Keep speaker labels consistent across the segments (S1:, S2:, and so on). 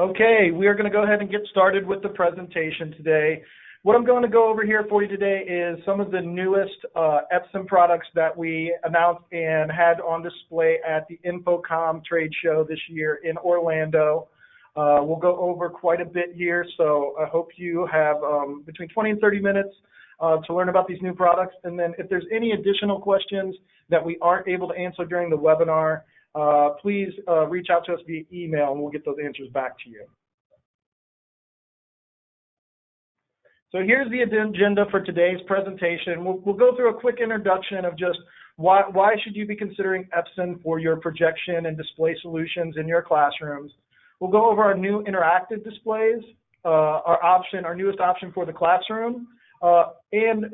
S1: Okay, we are going to go ahead and get started with the presentation today. What I'm going to go over here for you today is some of the newest Epson products that we announced and had on display at the Infocomm trade show this year in Orlando. We'll go over quite a bit here, so I hope you have between 20 and 30 minutes to learn about these new products. And then if there's any additional questions that we aren't able to answer during the webinar, please reach out to us via email and we'll get those answers back to you. So here's the agenda for today's presentation. We'll go through a quick introduction of just why should you be considering Epson for your projection and display solutions in your classrooms. We'll go over our new interactive displays, our newest option for the classroom, and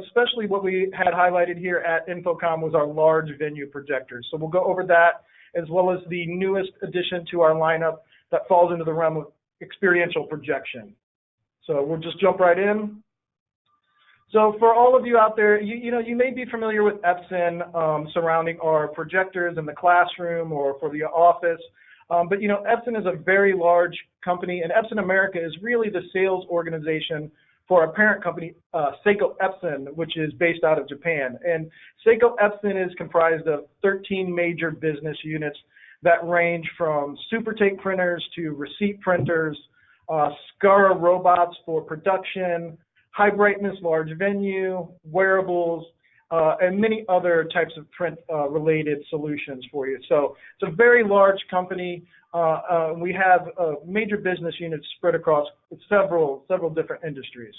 S1: especially what we had highlighted here at Infocomm was our large venue projectors. So we'll go over that, as well as the newest addition to our lineup that falls into the realm of experiential projection. So we'll just jump right in. So for all of you out there, you may be familiar with Epson surrounding our projectors in the classroom or for the office. But Epson is a very large company, and Epson America is really the sales organization for our parent company, Seiko Epson, which is based out of Japan. And Seiko Epson is comprised of 13 major business units that range from super tape printers to receipt printers, SCARA robots for production, high brightness large venue, wearables, and many other types of print related solutions for you. So it's a very large company. We have major business units spread across several different industries.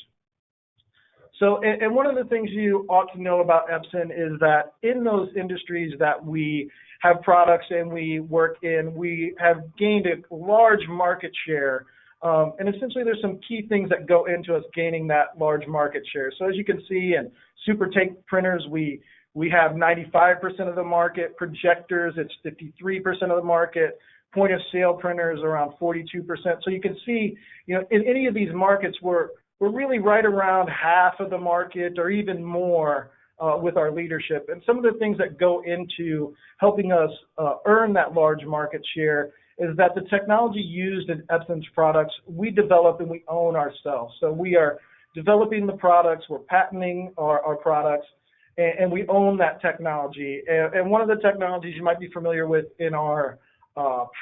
S1: So, and one of the things you ought to know about Epson is that in those industries that we have products and we work in, we have gained a large market share. And essentially there's some key things that go into us gaining that large market share. So as you can see in super tape printers, we have 95% of the market. Projectors, it's 53% of the market. Point of sale printers around 42%. So you can see, in any of these markets, we're really right around half of the market or even more with our leadership. And some of the things that go into helping us earn that large market share is that the technology used in Epson's products, we develop and we own ourselves. So we are developing the products, we're patenting our products, and we own that technology. And one of the technologies you might be familiar with in our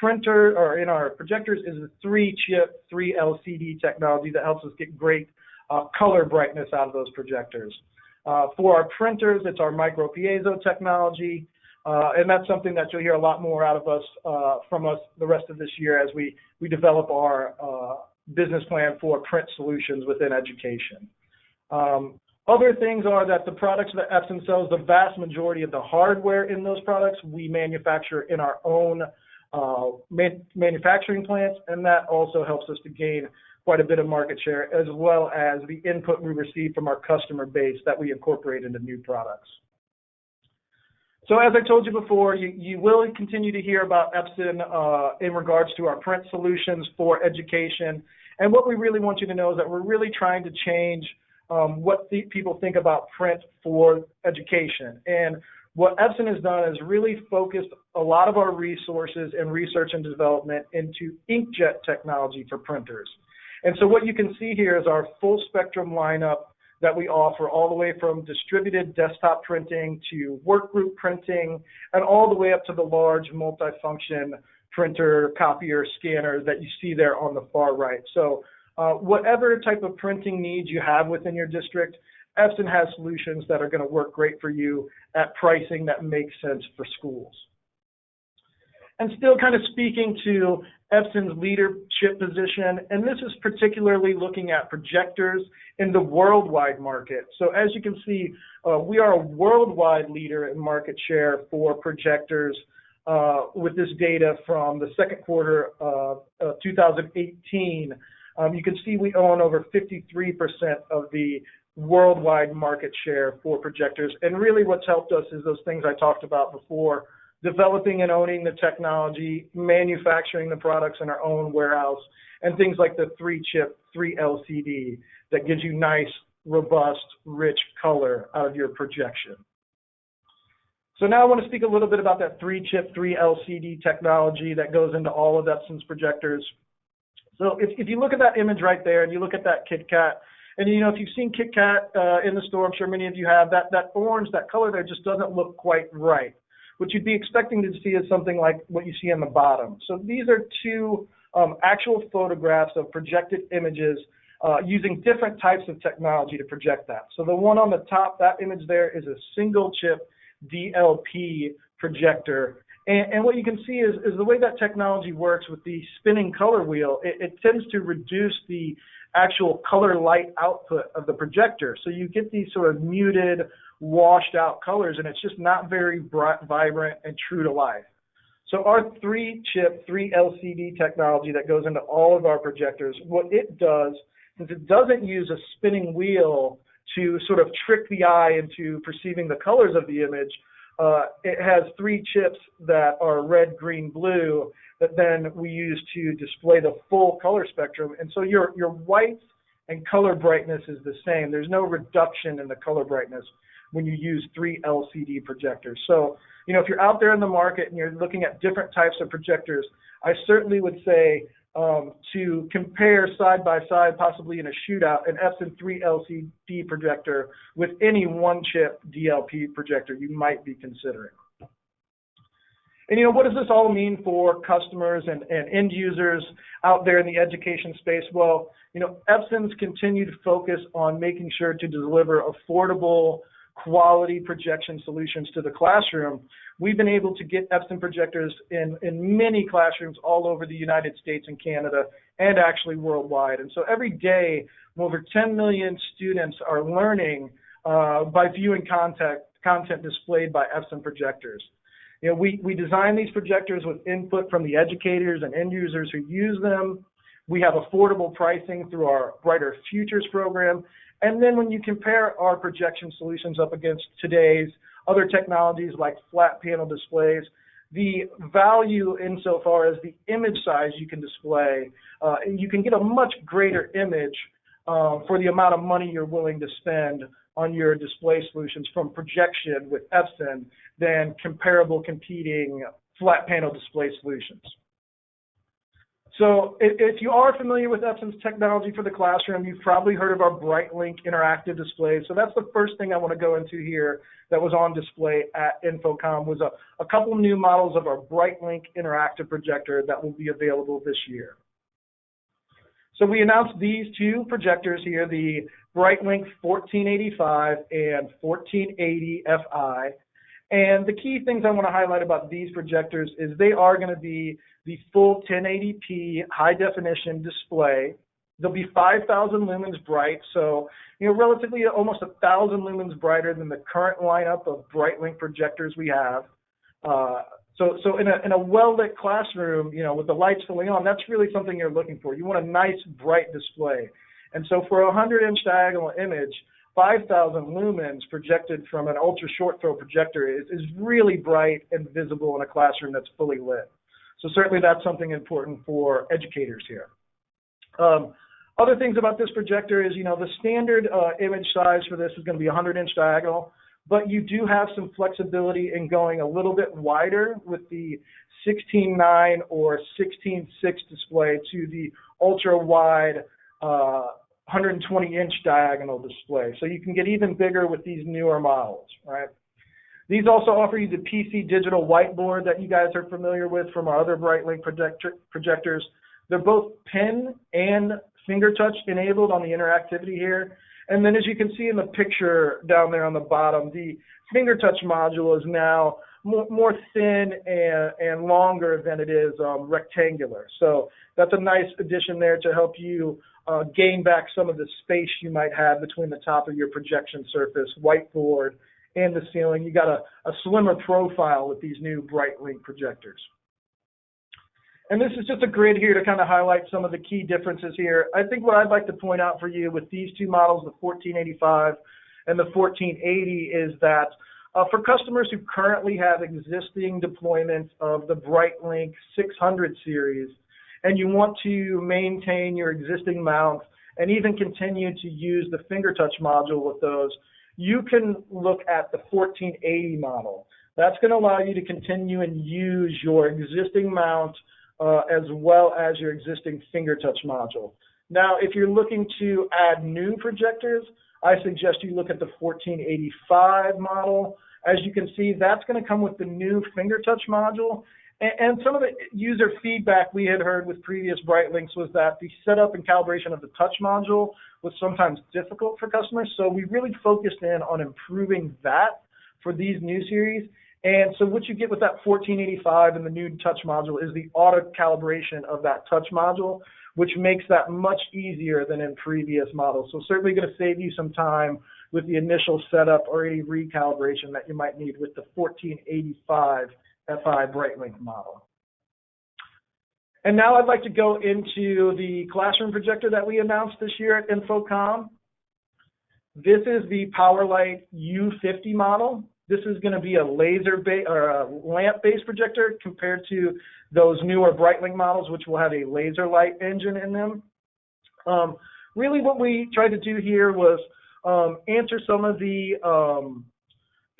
S1: printer or in our projectors is the 3-chip, 3 LCD technology that helps us get great color brightness out of those projectors. For our printers, it's our micro piezo technology. And that's something that you'll hear a lot more out of us, from us the rest of this year as we develop our business plan for print solutions within education. Other things are that the products that Epson sells, the vast majority of the hardware in those products, we manufacture in our own manufacturing plants, and that also helps us to gain quite a bit of market share, as well as the input we receive from our customer base that we incorporate into new products. So as I told you before, you will continue to hear about Epson in regards to our print solutions for education. And what we really want you to know is that we're really trying to change what people think about print for education. And what Epson has done is really focused a lot of our resources and research and development into inkjet technology for printers. And so what you can see here is our full spectrum lineup that we offer, all the way from distributed desktop printing to workgroup printing, and all the way up to the large multifunction printer, copier, scanner that you see there on the far right. So whatever type of printing needs you have within your district, Epson has solutions that are going to work great for you at pricing that makes sense for schools. And still kind of speaking to Epson's leadership position, and this is particularly looking at projectors in the worldwide market. So as you can see, we are a worldwide leader in market share for projectors with this data from the second quarter of 2018. You can see we own over 53% of the worldwide market share for projectors. And really what's helped us is those things I talked about before: developing and owning the technology, manufacturing the products in our own warehouse, and things like the 3-chip, 3 LCD that gives you nice, robust, rich color out of your projection. So now I want to speak a little bit about that 3-chip, 3 LCD technology that goes into all of Epson's projectors. So if you look at that image right there and you look at that Kit Kat, and if you've seen Kit Kat in the store, I'm sure many of you have, that orange, that color there just doesn't look quite right. What you'd be expecting to see is something like what you see on the bottom. So these are two actual photographs of projected images using different types of technology to project that. So the one on the top, that image there is a single chip DLP projector. And what you can see is the way that technology works with the spinning color wheel, it tends to reduce the actual color light output of the projector. So you get these sort of muted, washed out colors, and it's just not very bright, vibrant and true to life. So our 3-chip, 3 LCD technology that goes into all of our projectors, what it does, since it doesn't use a spinning wheel to sort of trick the eye into perceiving the colors of the image, it has 3 chips that are red, green, blue that then we use to display the full color spectrum. And so your white and color brightness is the same. There's no reduction in the color brightness when you use 3 LCD projectors. So, if you're out there in the market and you're looking at different types of projectors, I certainly would say to compare side by side, possibly in a shootout, an Epson 3 LCD projector with any 1-chip DLP projector you might be considering. And what does this all mean for customers and end users out there in the education space? Well, Epson's continued to focus on making sure to deliver affordable, quality projection solutions to the classroom. We've been able to get Epson projectors in many classrooms all over the United States and Canada, and actually worldwide. And so every day, over 10 million students are learning by viewing content displayed by Epson projectors. We design these projectors with input from the educators and end users who use them. We have affordable pricing through our Brighter Futures program. And then when you compare our projection solutions up against today's other technologies like flat panel displays, the value insofar as the image size you can display, you can get a much greater image for the amount of money you're willing to spend on your display solutions from projection with Epson than comparable competing flat panel display solutions. So if you are familiar with Epson's technology for the classroom, you've probably heard of our BrightLink interactive displays. So that's the first thing I want to go into here that was on display at Infocomm was a couple new models of our BrightLink interactive projector that will be available this year. So we announced these 2 projectors here, the BrightLink 1485 and 1480 Fi. And the key things I want to highlight about these projectors is they are going to be the full 1080p high definition display. They'll be 5,000 lumens bright, so relatively almost 1,000 lumens brighter than the current lineup of BrightLink projectors we have. So in a well-lit classroom, with the lights fully on, that's really something you're looking for. You want a nice bright display. And so for a 100-inch diagonal image, 5,000 lumens projected from an ultra short throw projector is really bright and visible in a classroom that's fully lit. So certainly that's something important for educators here. Other things about this projector is, the standard image size for this is going to be 100-inch diagonal, but you do have some flexibility in going a little bit wider with the 16:9 or 16:6 display to the ultra wide 120-inch diagonal display. So you can get even bigger with these newer models, right? These also offer you the PC digital whiteboard that you guys are familiar with from our other BrightLink projectors. They're both pen and finger touch enabled on the interactivity here. And then as you can see in the picture down there on the bottom, the finger touch module is now more thin and longer than it is rectangular. So that's a nice addition there to help you gain back some of the space you might have between the top of your projection surface, whiteboard, and the ceiling. You got a slimmer profile with these new BrightLink projectors. And this is just a grid here to kind of highlight some of the key differences here. I think what I'd like to point out for you with these 2 models, the 1485 and the 1480, is that for customers who currently have existing deployments of the BrightLink 600 series, and you want to maintain your existing mounts and even continue to use the finger touch module with those, you can look at the 1480 model. That's going to allow you to continue and use your existing mount as well as your existing finger touch module. Now, if you're looking to add new projectors, I suggest you look at the 1485 model. As you can see, that's going to come with the new finger touch module. And some of the user feedback we had heard with previous BrightLinks was that the setup and calibration of the touch module was sometimes difficult for customers. So we really focused in on improving that for these new series. And so what you get with that 1485 and the new touch module is the auto calibration of that touch module, which makes that much easier than in previous models. So certainly going to save you some time with the initial setup or any recalibration that you might need with the 1485 FI BrightLink model. And now I'd like to go into the classroom projector that we announced this year at Infocomm. This is the PowerLight U50 model. This is going to be a laser-based or a lamp-based projector compared to those newer BrightLink models, which will have a laser light engine in them. Really what we tried to do here was answer some of the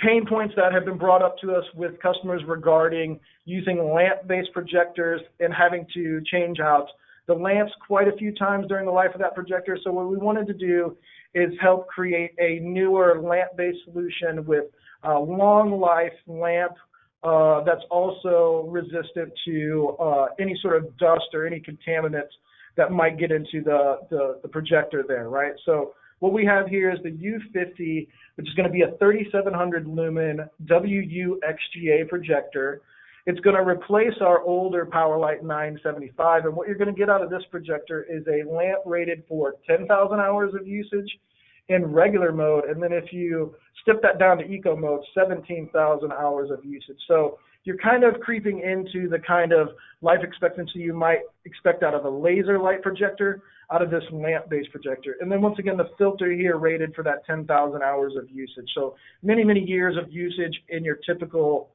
S1: pain points that have been brought up to us with customers regarding using lamp-based projectors and having to change out the lamps quite a few times during the life of that projector. So what we wanted to do is help create a newer lamp-based solution with a long life lamp that's also resistant to any sort of dust or any contaminants that might get into the projector there, right? So what we have here is the U50, which is going to be a 3700 lumen WU-XGA projector. It's going to replace our older PowerLight 975, and what you're going to get out of this projector is a lamp rated for 10,000 hours of usage in regular mode, and then if you step that down to eco mode, 17,000 hours of usage. So you're kind of creeping into the kind of life expectancy you might expect out of a laser light projector, out of this lamp-based projector. And then once again, the filter here rated for that 10,000 hours of usage. So many, many years of usage in your typical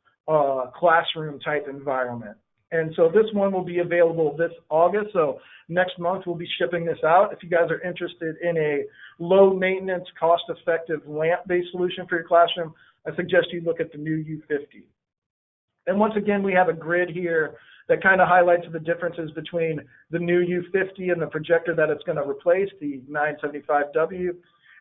S1: classroom type environment. And so this one will be available this August. So next month we'll be shipping this out. If you guys are interested in a low maintenance, cost effective lamp-based solution for your classroom, I suggest you look at the new U50. And once again, we have a grid here that kind of highlights the differences between the new U50 and the projector that it's going to replace, the 975W.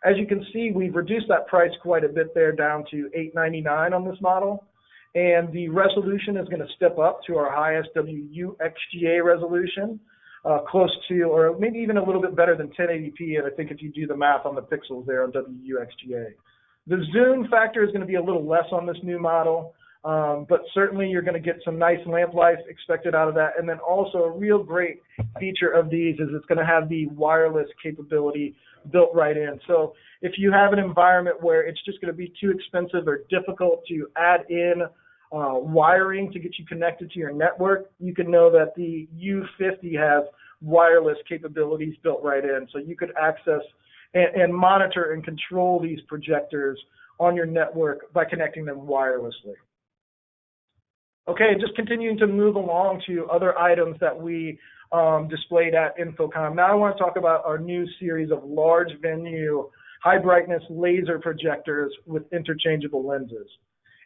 S1: As you can see, we've reduced that price quite a bit there, down to $899 on this model. And the resolution is going to step up to our highest WU-XGA resolution, close to, or maybe even a little bit better than 1080p, and I think if you do the math on the pixels there on WU-XGA. The zoom factor is going to be a little less on this new model, but certainly you're going to get some nice lamp life expected out of that. And then also a real great feature of these is it's going to have the wireless capability built right in. So if you have an environment where it's just going to be too expensive or difficult to add in wiring to get you connected to your network, you can know that the U50 has wireless capabilities built right in. So you could access and monitor and control these projectors on your network by connecting them wirelessly. Okay, just continuing to move along to other items that we displayed at Infocomm. Now I want to talk about our new series of large venue, high brightness laser projectors with interchangeable lenses.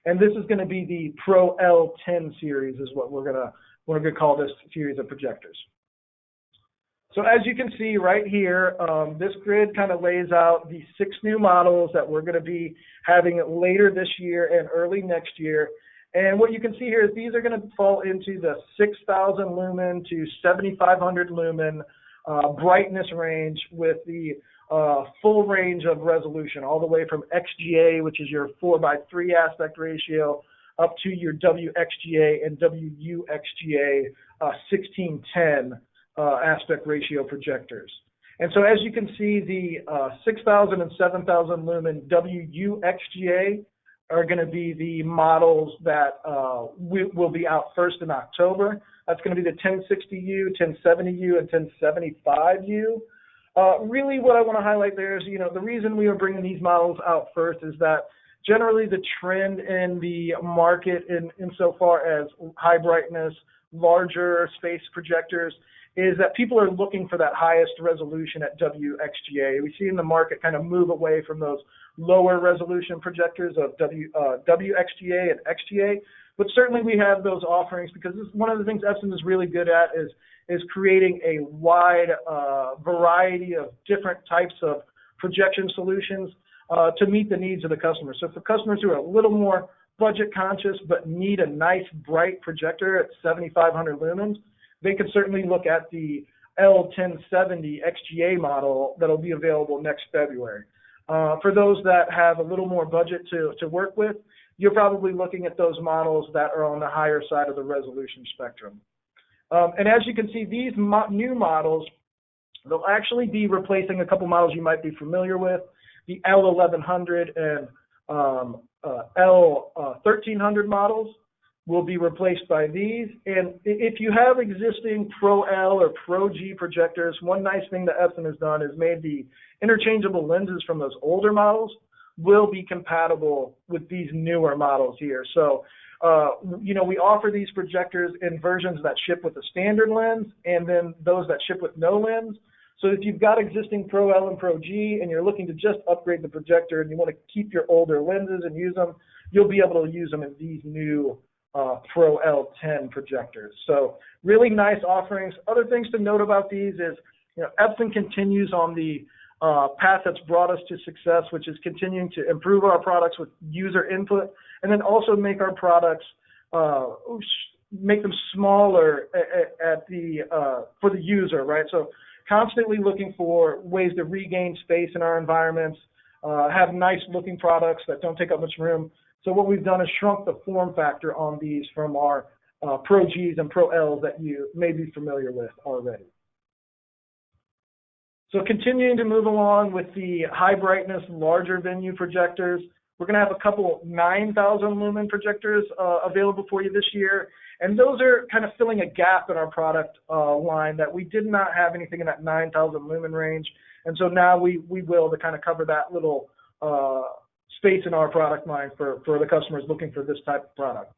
S1: And this is going to be the Pro L10 series is what we're going to call this series of projectors. So as you can see right here, this grid kind of lays out the 6 new models that we're going to be having later this year and early next year. And what you can see here is these are going to fall into the 6,000 lumen to 7,500 lumen brightness range with the full range of resolution, all the way from XGA, which is your 4:3 aspect ratio, up to your WXGA and WU-XGA 16:10 aspect ratio projectors. And so as you can see, the 6,000 and 7,000 lumen WU-XGA are going to be the models that will be out first in October. That's going to be the 1060U, 1070U, and 1075U. Really what I want to highlight there is, the reason we are bringing these models out first is that generally the trend in the market insofar as high brightness, larger space projectors is that people are looking for that highest resolution at WXGA. We see in the market kind of move away from those lower resolution projectors of WXGA and XGA But certainly we have those offerings because this is one of the things Epson is really good at is creating a wide variety of different types of projection solutions to meet the needs of the customer. So for customers who are a little more budget conscious but need a nice bright projector at 7,500 lumens, they can certainly look at the L1070 XGA model that'll be available next February. For those that have a little more budget to work with, you're probably looking at those models that are on the higher side of the resolution spectrum. And as you can see, these new models, they'll actually be replacing a couple models you might be familiar with, the L1100 and L1300 models will be replaced by these. And if you have existing Pro L or Pro G projectors, one nice thing that Epson has done is made the interchangeable lenses from those older models will be compatible with these newer models here. So, we offer these projectors in versions that ship with a standard lens and then those that ship with no lens. So if you've got existing Pro L and Pro G and you're looking to just upgrade the projector and you want to keep your older lenses and use them, you'll be able to use them in these new Pro L10 projectors. So really nice offerings. Other things to note about these is, Epson continues on the path that's brought us to success, which is continuing to improve our products with user input, and then also make our products, make them smaller for the user, right? So constantly looking for ways to regain space in our environments, have nice looking products that don't take up much room. So what we've done is shrunk the form factor on these from our Pro Gs and Pro Ls that you may be familiar with already. So continuing to move along with the high brightness, larger venue projectors, we're going to have a couple 9,000 lumen projectors available for you this year. And those are kind of filling a gap in our product line that we did not have anything in that 9,000 lumen range. And so now we will to kind of cover that little space in our product line for the customers looking for this type of product.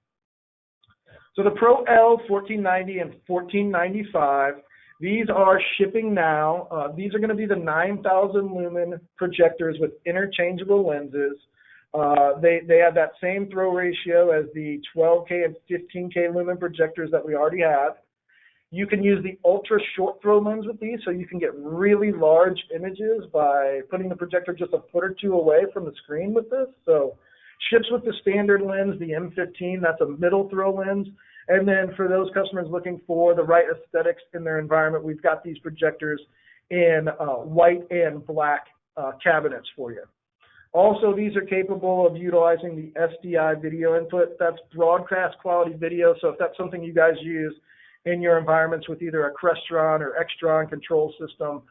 S1: So the Pro L 1490 and 1495, these are shipping now. These are going to be the 9,000 lumen projectors with interchangeable lenses. They have that same throw ratio as the 12K and 15K lumen projectors that we already have. You can use the ultra short throw lens with these, so you can get really large images by putting the projector just a foot or two away from the screen with this. So ships with the standard lens, the M15, that's a middle throw lens. And then for those customers looking for the right aesthetics in their environment, we've got these projectors in white and black cabinets for you. Also, these are capable of utilizing the SDI video input. That's broadcast quality video. So if that's something you guys use in your environments with either a Crestron or Extron control system,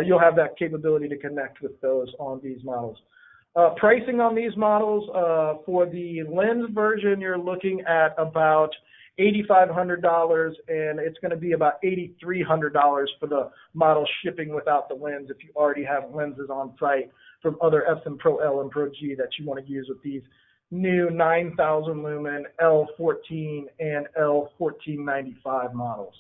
S1: you'll have that capability to connect with those on these models. Pricing on these models, for the lens version, you're looking at about $8,500, and it's going to be about $8,300 for the model shipping without the lens if you already have lenses on site from other Epson Pro L and Pro G that you want to use with these new 9,000 lumen L14 and L1495 models.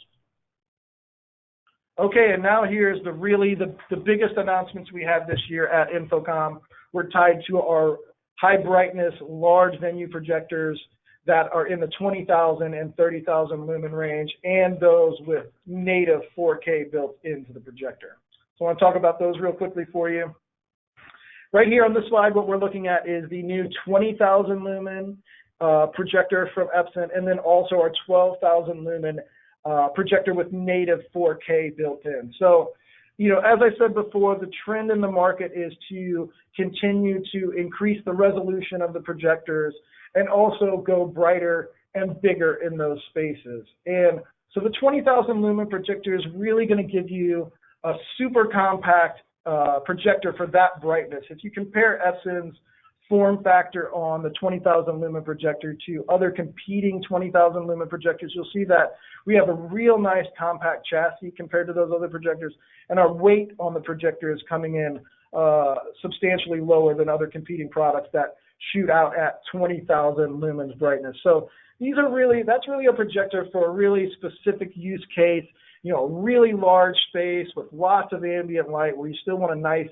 S1: Okay, and now here's the biggest announcements we have this year at Infocomm. We're tied to our high brightness, large venue projectors that are in the 20,000 and 30,000 lumen range, and those with native 4K built into the projector. So I want to talk about those real quickly for you. Right here on this slide, what we're looking at is the new 20,000 lumen projector from Epson, and then also our 12,000 lumen projector with native 4K built in. So, as I said before, the trend in the market is to continue to increase the resolution of the projectors and also go brighter and bigger in those spaces. And so the 20,000 lumen projector is really going to give you a super compact projector for that brightness. If you compare Epson's form factor on the 20,000 lumen projector to other competing 20,000 lumen projectors, you'll see that we have a real nice compact chassis compared to those other projectors, and our weight on the projector is coming in substantially lower than other competing products that shoot out at 20,000 lumens brightness. So that's really a projector for a really specific use case, really large space with lots of ambient light where you still want a nice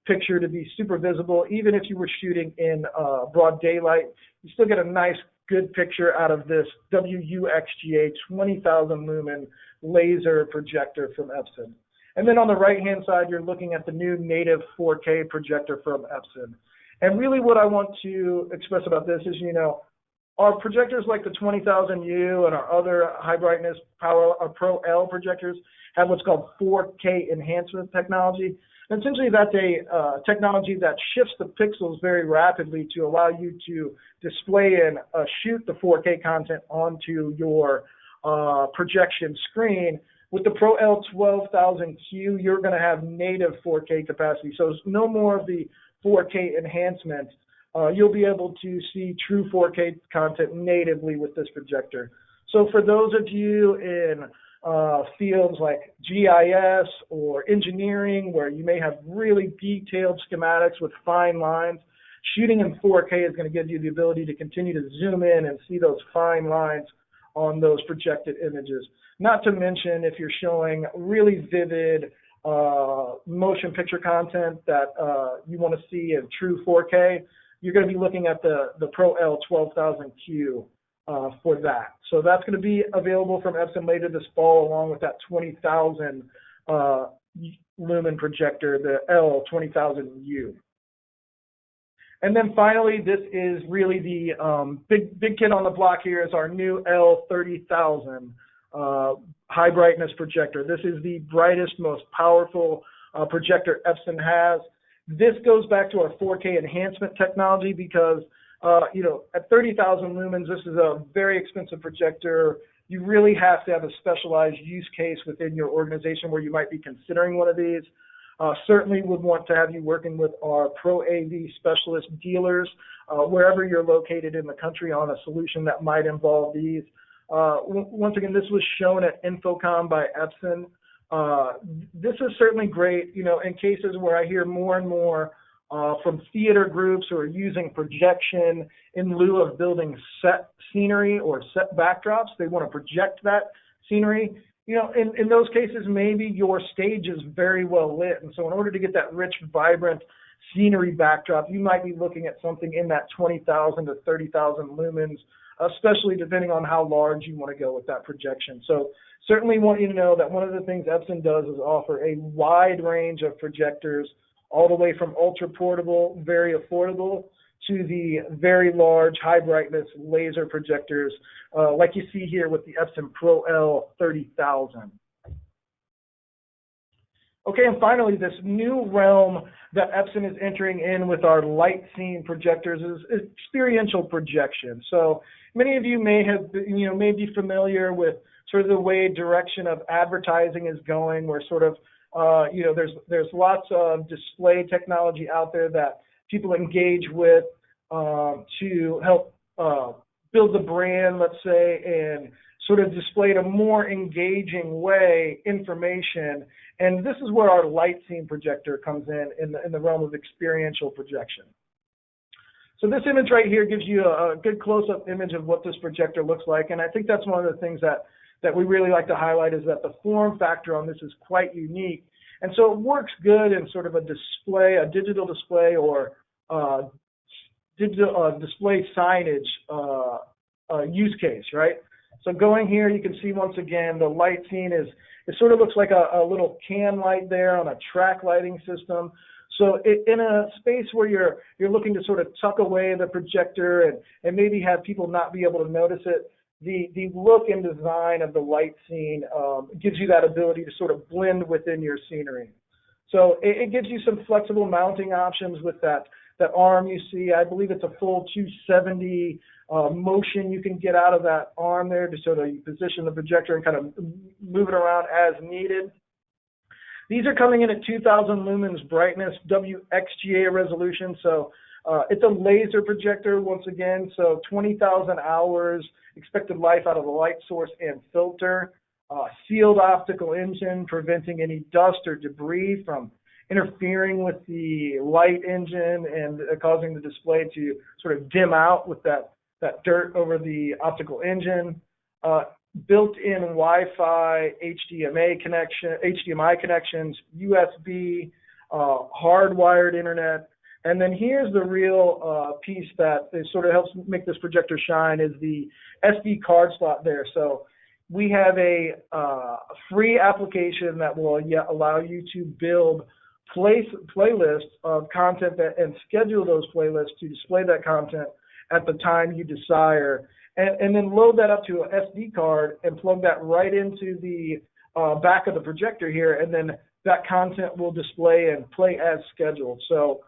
S1: picture to be super visible. Even if you were shooting in broad daylight, you still get a nice good picture out of this WUXGA 20,000 lumen laser projector from Epson. And then on the right-hand side, you're looking at the new native 4K projector from Epson. And really what I want to express about this is, our projectors like the 20,000U and our other high brightness power, our Pro L projectors have what's called 4K enhancement technology. And essentially that's a technology that shifts the pixels very rapidly to allow you to display and shoot the 4K content onto your projection screen. With the Pro L 12,000Q, you're going to have native 4K capacity. So there's no more of the 4K enhancement. You'll be able to see true 4K content natively with this projector. So for those of you in fields like GIS or engineering, where you may have really detailed schematics with fine lines, shooting in 4K is going to give you the ability to continue to zoom in and see those fine lines on those projected images. Not to mention, if you're showing really vivid motion picture content that you want to see in true 4K, you're going to be looking at the Pro L 12,000Q for that. So that's going to be available from Epson later this fall, along with that 20,000 lumen projector, the L 20,000U. And then finally, this is really the big kid on the block here is our new L 30,000 high brightness projector. This is the brightest, most powerful projector Epson has. This goes back to our 4K enhancement technology because, at 30,000 lumens, this is a very expensive projector. You really have to have a specialized use case within your organization where you might be considering one of these. Certainly would want to have you working with our Pro AV specialist dealers, wherever you're located in the country, on a solution that might involve these. Once again, this was shown at Infocomm by Epson. This is certainly great, in cases where I hear more and more from theater groups who are using projection in lieu of building set scenery or set backdrops. They want to project that scenery. In those cases, maybe your stage is very well lit. And so in order to get that rich, vibrant scenery backdrop, you might be looking at something in that 20,000 to 30,000 lumens, especially depending on how large you want to go with that projection. So certainly want you to know that one of the things Epson does is offer a wide range of projectors, all the way from ultra portable, very affordable, to the very large high brightness laser projectors like you see here with the Epson Pro L 30,000. Okay, and finally, this new realm that Epson is entering in with our light scene projectors is experiential projection. So many of you may be familiar with sort of the way direction of advertising is going, where sort of there's lots of display technology out there that people engage with to help build the brand, let's say, and sort of display in a more engaging way information. And this is where our light scene projector comes in the realm of experiential projection. So this image right here gives you a good close-up image of what this projector looks like. And I think that's one of the things that we really like to highlight, is that the form factor on this is quite unique. And so it works good in sort of a display, a digital display, or digital display signage use case, right? So going here, you can see once again the light scene it sort of looks like a little can light there on a track lighting system. So in a space where you're looking to sort of tuck away the projector and maybe have people not be able to notice it, the look and design of the light scene gives you that ability to sort of blend within your scenery. So it gives you some flexible mounting options with that arm you see. I believe it's a full 270 motion you can get out of that arm there to sort of position the projector and kind of move it around as needed. These are coming in at 2,000 lumens brightness, WXGA resolution. So it's a laser projector once again. So 20,000 hours expected life out of the light source and filter. Sealed optical engine, preventing any dust or debris from interfering with the light engine and causing the display to sort of dim out with that dirt over the optical engine. Built-in Wi-Fi, HDMI connections, USB, hardwired internet. And then here's the real piece that sort of helps make this projector shine is the SD card slot there. So we have a free application that will allow you to build playlists of content and schedule those playlists to display that content at the time you desire, and then load that up to an SD card and plug that right into the back of the projector here, and then that content will display and play as scheduled. So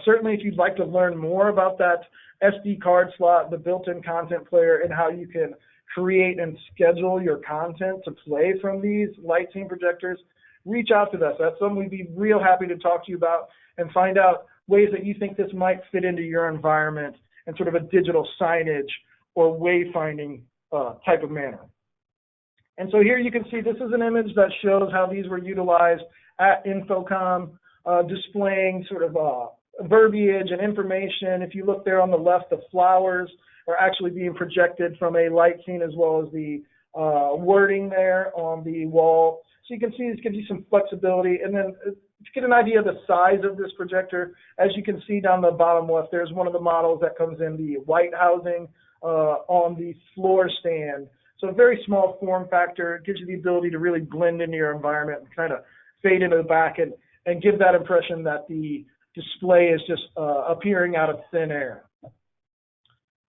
S1: certainly if you'd like to learn more about that SD card slot, the built-in content player, and how you can create and schedule your content to play from these light-scene projectors, reach out to us. That's something we'd be real happy to talk to you about and find out ways that you think this might fit into your environment in sort of a digital signage or wayfinding type of manner. And so here you can see this is an image that shows how these were utilized at Infocomm, displaying sort of verbiage and information. If you look there on the left, the flowers are actually being projected from a light scene, as well as the wording there on the wall. So you can see this gives you some flexibility. And then to get an idea of the size of this projector, as you can see down the bottom left, there's one of the models that comes in the white housing on the floor stand. So a very small form factor. It gives you the ability to really blend into your environment and kind of fade into the back and give that impression that the display is just appearing out of thin air.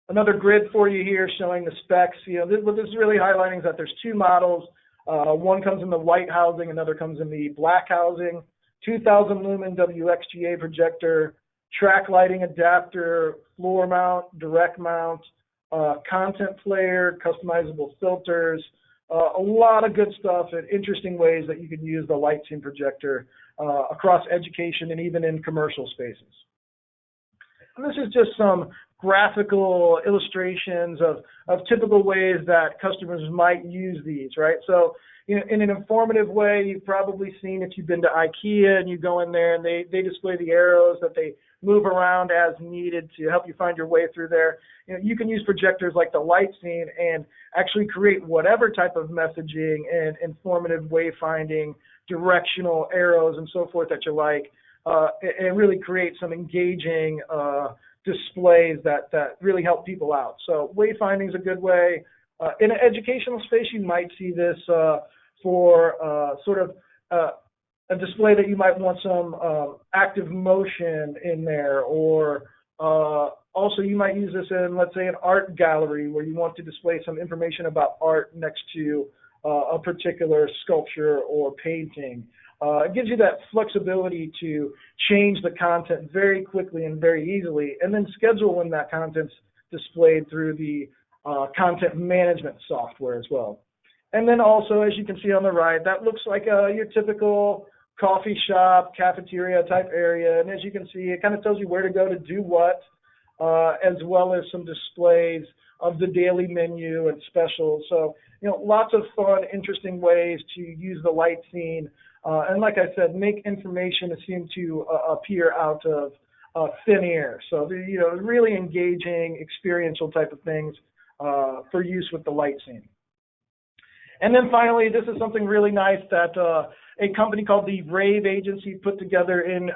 S1: Another grid for you here showing the specs. What this is really highlighting is that there's two models. One comes in the white housing, another comes in the black housing. 2,000 lumen WXGA projector, track lighting adapter, floor mount, direct mount, content player, customizable filters, a lot of good stuff and interesting ways that you can use the light scene projector across education and even in commercial spaces. And this is just some graphical illustrations of typical ways that customers might use these, right? So in an informative way, you've probably seen if you've been to IKEA and you go in there and they display the arrows that they move around as needed to help you find your way through there. You can use projectors like the light scene and actually create whatever type of messaging and informative wayfinding, directional arrows and so forth that you like, and really create some engaging displays that really help people out. So wayfinding is a good way. In an educational space, you might see this for sort of a display that you might want some active motion in there, or also you might use this in, let's say, an art gallery where you want to display some information about art next to a particular sculpture or painting. It gives you that flexibility to change the content very quickly and very easily, and then schedule when that content's displayed through the content management software as well. And then also, as you can see on the right, that looks like your typical coffee shop, cafeteria type area. And as you can see, it kind of tells you where to go to do what, as well as some displays of the daily menu and specials. So, lots of fun, interesting ways to use the light scene. And like I said, make information seem to appear out of thin air. So, really engaging, experiential type of things for use with the light scene. And then finally, this is something really nice that a company called the Rave Agency put together in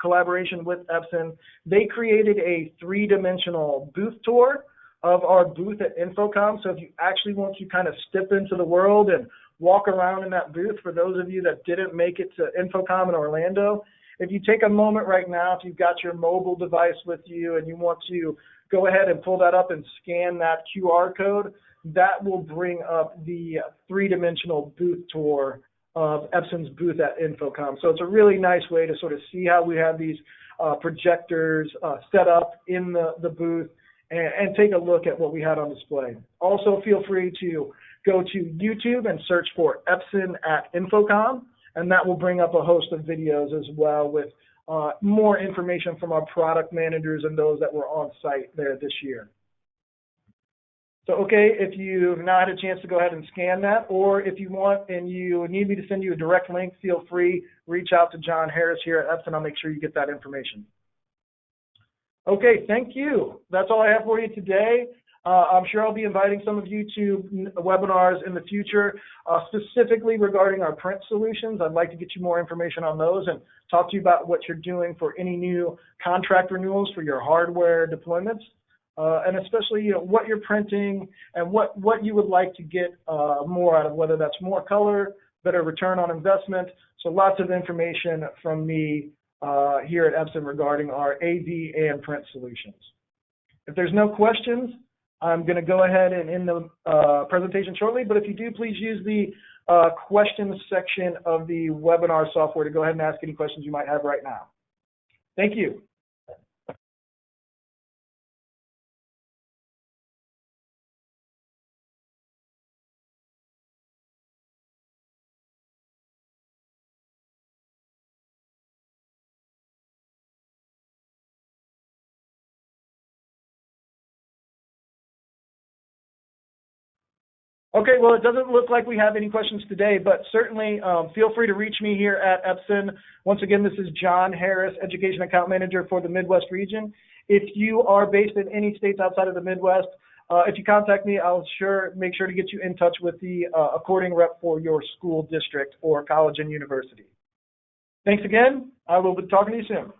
S1: collaboration with Epson. They created a three-dimensional booth tour of our booth at Infocomm. So if you actually want to kind of step into the world and walk around in that booth, for those of you that didn't make it to Infocomm in Orlando, if you take a moment right now, if you've got your mobile device with you and you want to go ahead and pull that up and scan that QR code, that will bring up the three-dimensional booth tour of Epson's booth at Infocomm. So it's a really nice way to sort of see how we have these projectors set up in the booth and take a look at what we had on display. Also, feel free to go to YouTube and search for Epson at Infocomm, and that will bring up a host of videos as well with more information from our product managers and those that were on site there this year. So, okay, if you've not had a chance to go ahead and scan that, or if you want and you need me to send you a direct link, feel free, reach out to John Harris here at Epson. I'll make sure you get that information. Okay, thank you. That's all I have for you today. I'm sure I'll be inviting some of you to webinars in the future, specifically regarding our print solutions. I'd like to get you more information on those and talk to you about what you're doing for any new contract renewals for your hardware deployments, and especially what you're printing and what you would like to get more out of, whether that's more color, better return on investment. So lots of information from me here at Epson regarding our AV and print solutions. If there's no questions, I'm going to go ahead and end the presentation shortly, but if you do, please use the questions section of the webinar software to go ahead and ask any questions you might have right now. Thank you. Okay, well, it doesn't look like we have any questions today, but certainly feel free to reach me here at Epson. Once again, this is John Harris, Education Account Manager for the Midwest region. If you are based in any states outside of the Midwest, if you contact me, I'll make sure to get you in touch with the according rep for your school district or college and university. Thanks again. I will be talking to you soon.